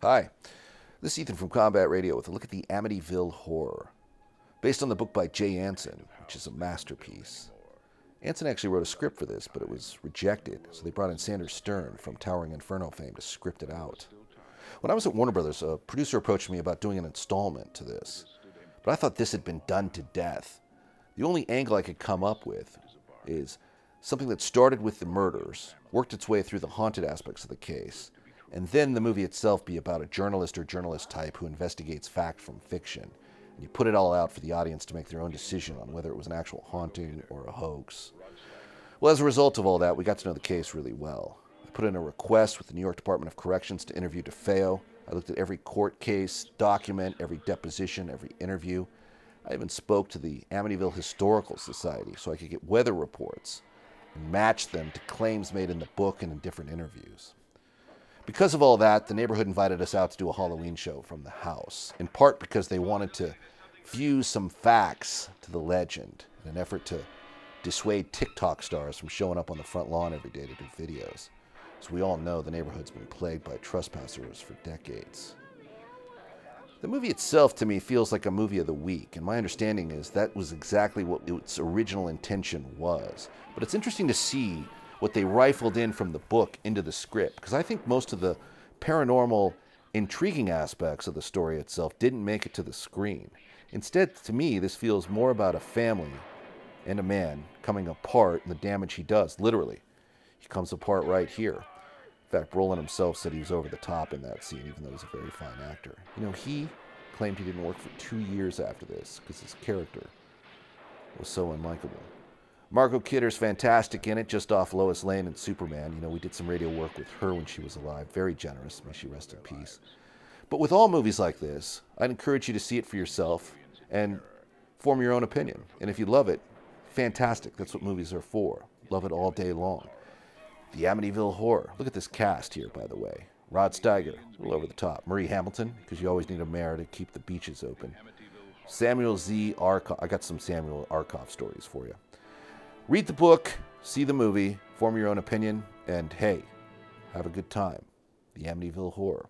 Hi, this is Ethan from Combat Radio with a look at the Amityville Horror, based on the book by Jay Anson, which is a masterpiece. Anson actually wrote a script for this, but it was rejected, so they brought in Sanders Stern from Towering Inferno fame to script it out. When I was at Warner Brothers, a producer approached me about doing an installment to this, but I thought this had been done to death. The only angle I could come up with is something that started with the murders, worked its way through the haunted aspects of the case, and then the movie itself be about a journalist or journalist type who investigates fact from fiction. And you put it all out for the audience to make their own decision on whether it was an actual haunting or a hoax. Well, as a result of all that, we got to know the case really well. I put in a request with the New York Department of Corrections to interview DeFeo. I looked at every court case, document, every deposition, every interview. I even spoke to the Amityville Historical Society so I could get weather reports and match them to claims made in the book and in different interviews. Because of all that, the neighborhood invited us out to do a Halloween show from the house, in part because they wanted to fuse some facts to the legend in an effort to dissuade TikTok stars from showing up on the front lawn every day to do videos. As we all know, the neighborhood's been plagued by trespassers for decades. The movie itself, to me, feels like a movie of the week, and my understanding is that was exactly what its original intention was. But it's interesting to see what they rifled in from the book into the script, because I think most of the paranormal, intriguing aspects of the story itself didn't make it to the screen. Instead, to me, this feels more about a family and a man coming apart and the damage he does, literally. He comes apart right here. In fact, Brolin himself said he was over the top in that scene, even though he's a very fine actor. You know, he claimed he didn't work for 2 years after this because his character was so unlikable. Margot Kidder's fantastic in it, just off Lois Lane and Superman. You know, we did some radio work with her when she was alive. Very generous. May she rest in peace. But with all movies like this, I'd encourage you to see it for yourself and form your own opinion. And if you love it, fantastic. That's what movies are for. Love it all day long. The Amityville Horror. Look at this cast here, by the way. Rod Steiger, a little over the top. Marie Hamilton, because you always need a mayor to keep the beaches open. Samuel Z. Arkoff. I got some Samuel Arkoff stories for you. Read the book, see the movie, form your own opinion, and hey, have a good time. The Amityville Horror.